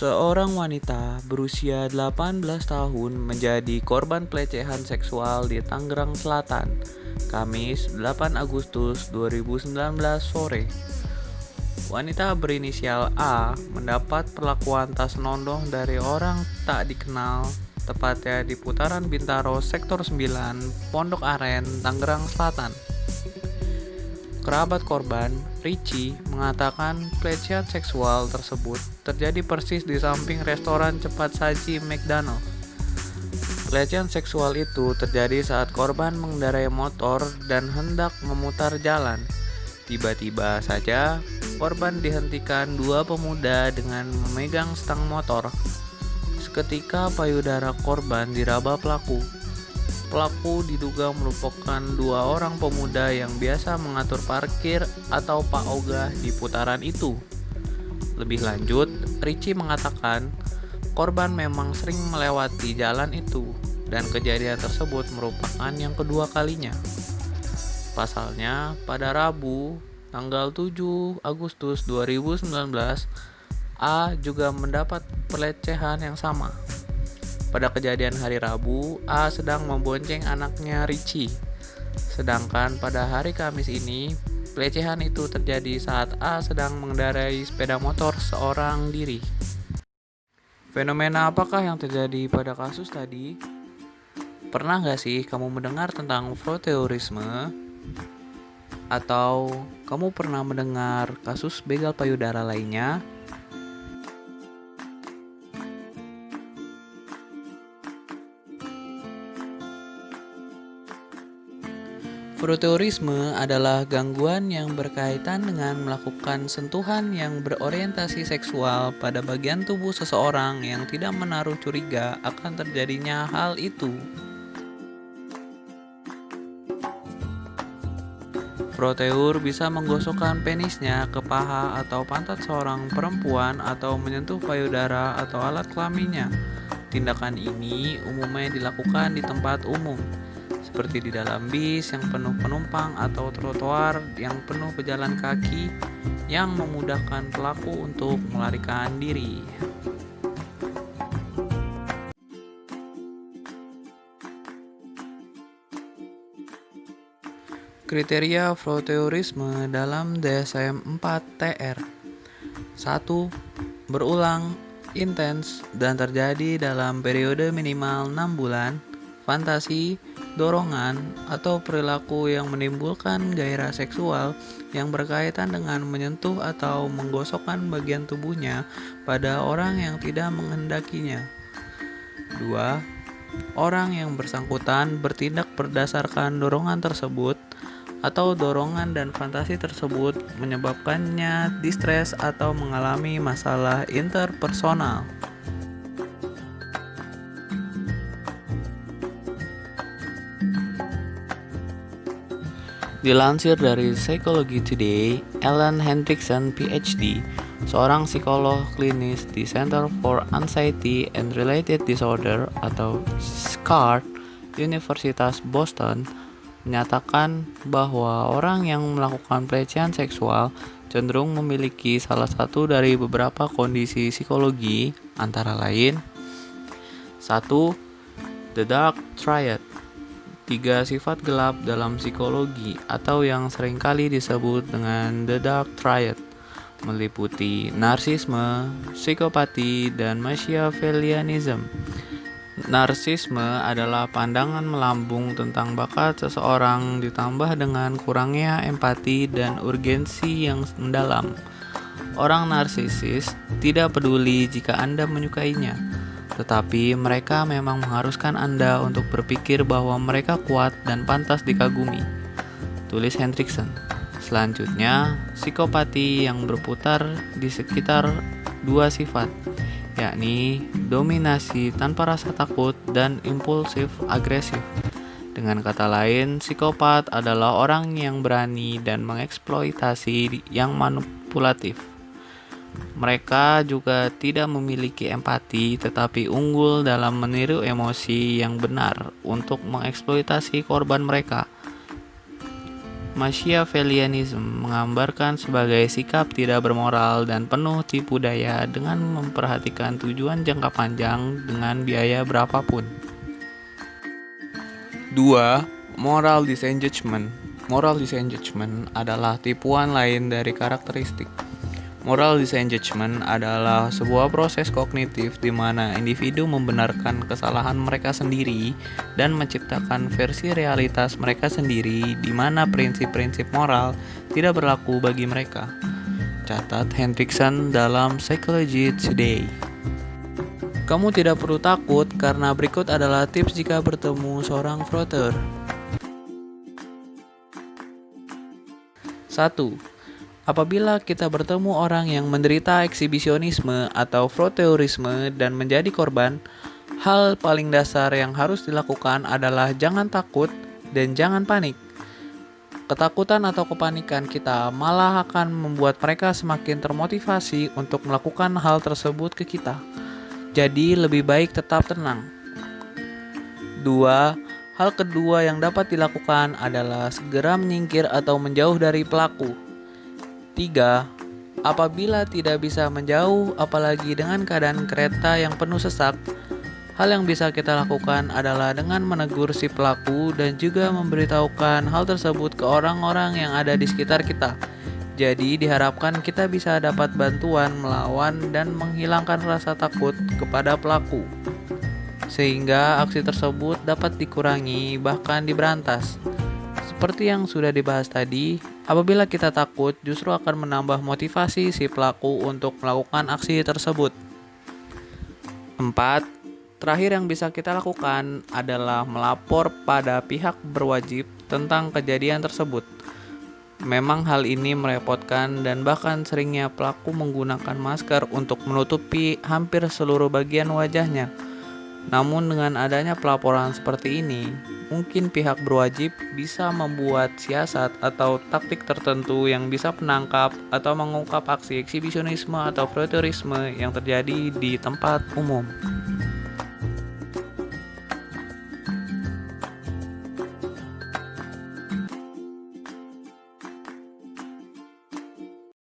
Seorang wanita berusia 18 tahun menjadi korban pelecehan seksual di Tangerang Selatan, Kamis 8 Agustus 2019 sore. Wanita berinisial A mendapat perlakuan tak senondong dari orang tak dikenal, tepatnya di putaran Bintaro Sektor 9, Pondok Aren, Tangerang Selatan. Kerabat korban, Richie, mengatakan pelecehan seksual tersebut terjadi persis di samping restoran cepat saji McDonald. Pelecehan seksual itu terjadi saat korban mengendarai motor dan hendak memutar jalan. Tiba-tiba saja, korban dihentikan dua pemuda dengan memegang stang motor. Seketika payudara korban diraba pelaku. Pelaku diduga merupakan dua orang pemuda yang biasa mengatur parkir atau Pak Ogah di putaran itu. Lebih lanjut, Richie mengatakan korban memang sering melewati jalan itu dan kejadian tersebut merupakan yang kedua kalinya. Pasalnya, pada Rabu, tanggal 7 Agustus 2019, A juga mendapat pelecehan yang sama. Pada kejadian hari Rabu, A sedang membonceng anaknya Richie. Sedangkan pada hari Kamis ini, pelecehan itu terjadi saat A sedang mengendarai sepeda motor seorang diri. Fenomena apakah yang terjadi pada kasus tadi? Pernah gak sih kamu mendengar tentang voyeurisme? Atau kamu pernah mendengar kasus begal payudara lainnya? Voyeurisme adalah gangguan yang berkaitan dengan melakukan sentuhan yang berorientasi seksual pada bagian tubuh seseorang yang tidak menaruh curiga akan terjadinya hal itu. Voyeur bisa menggosokkan penisnya ke paha atau pantat seorang perempuan atau menyentuh payudara atau alat kelaminnya. Tindakan ini umumnya dilakukan di tempat umum, seperti di dalam bis yang penuh penumpang atau trotoar yang penuh pejalan kaki yang memudahkan pelaku untuk melarikan diri. Kriteria voyeurisme dalam DSM-4-TR 1. Berulang, intens, dan terjadi dalam periode minimal 6 bulan. Fantasi, dorongan, atau perilaku yang menimbulkan gairah seksual yang berkaitan dengan menyentuh atau menggosokkan bagian tubuhnya pada orang yang tidak menghendakinya. 2. Orang yang bersangkutan bertindak berdasarkan dorongan tersebut atau dorongan dan fantasi tersebut menyebabkannya distres atau mengalami masalah interpersonal. Dilansir dari Psychology Today, Ellen Hendrickson, PhD, seorang psikolog klinis di Center for Anxiety and Related Disorder atau SCARD, Universitas Boston, menyatakan bahwa orang yang melakukan pelecehan seksual cenderung memiliki salah satu dari beberapa kondisi psikologi, antara lain 1. The Dark Triad, 3 sifat gelap dalam psikologi atau yang seringkali disebut dengan The Dark Triad, meliputi narsisme, psikopati, dan Machiavellianism. Narsisme adalah pandangan melambung tentang bakat seseorang ditambah dengan kurangnya empati dan urgensi yang mendalam. Orang narsisis tidak peduli jika Anda menyukainya, tetapi mereka memang mengharuskan Anda untuk berpikir bahwa mereka kuat dan pantas dikagumi, tulis Hendrickson. Selanjutnya, psikopati yang berputar di sekitar 2 sifat, yakni dominasi tanpa rasa takut dan impulsif agresif. Dengan kata lain, psikopat adalah orang yang berani dan mengeksploitasi yang manipulatif. Mereka juga tidak memiliki empati tetapi unggul dalam meniru emosi yang benar untuk mengeksploitasi korban mereka. Machiavellianism menggambarkan sebagai sikap tidak bermoral dan penuh tipu daya dengan memperhatikan tujuan jangka panjang dengan biaya berapapun. 2. Moral disengagement. Moral disengagement adalah tipuan lain dari karakteristik. Moral disengagement adalah sebuah proses kognitif di mana individu membenarkan kesalahan mereka sendiri dan menciptakan versi realitas mereka sendiri di mana prinsip-prinsip moral tidak berlaku bagi mereka. Catat Hendrickson dalam Psychology Today. Kamu tidak perlu takut karena berikut adalah tips jika bertemu seorang frauder. 1. Apabila kita bertemu orang yang menderita eksibisionisme atau fraudeurisme dan menjadi korban, hal paling dasar yang harus dilakukan adalah jangan takut dan jangan panik. Ketakutan atau kepanikan kita malah akan membuat mereka semakin termotivasi untuk melakukan hal tersebut ke kita. Jadi lebih baik tetap tenang. 2. Hal kedua yang dapat dilakukan adalah segera menyingkir atau menjauh dari pelaku. 3. Apabila tidak bisa menjauh, apalagi dengan keadaan kereta yang penuh sesak, hal yang bisa kita lakukan adalah dengan menegur si pelaku dan juga memberitahukan hal tersebut ke orang-orang yang ada di sekitar kita. Jadi diharapkan kita bisa dapat bantuan melawan dan menghilangkan rasa takut kepada pelaku, sehingga aksi tersebut dapat dikurangi bahkan diberantas. Seperti yang sudah dibahas tadi, apabila kita takut justru akan menambah motivasi si pelaku untuk melakukan aksi tersebut. 4. Terakhir yang bisa kita lakukan adalah melapor pada pihak berwajib tentang kejadian tersebut. Memang hal ini merepotkan dan bahkan seringnya pelaku menggunakan masker untuk menutupi hampir seluruh bagian wajahnya. Namun dengan adanya pelaporan seperti ini, mungkin pihak berwajib bisa membuat siasat atau taktik tertentu yang bisa menangkap atau mengungkap aksi eksibisionisme atau fraudeurisme yang terjadi di tempat umum.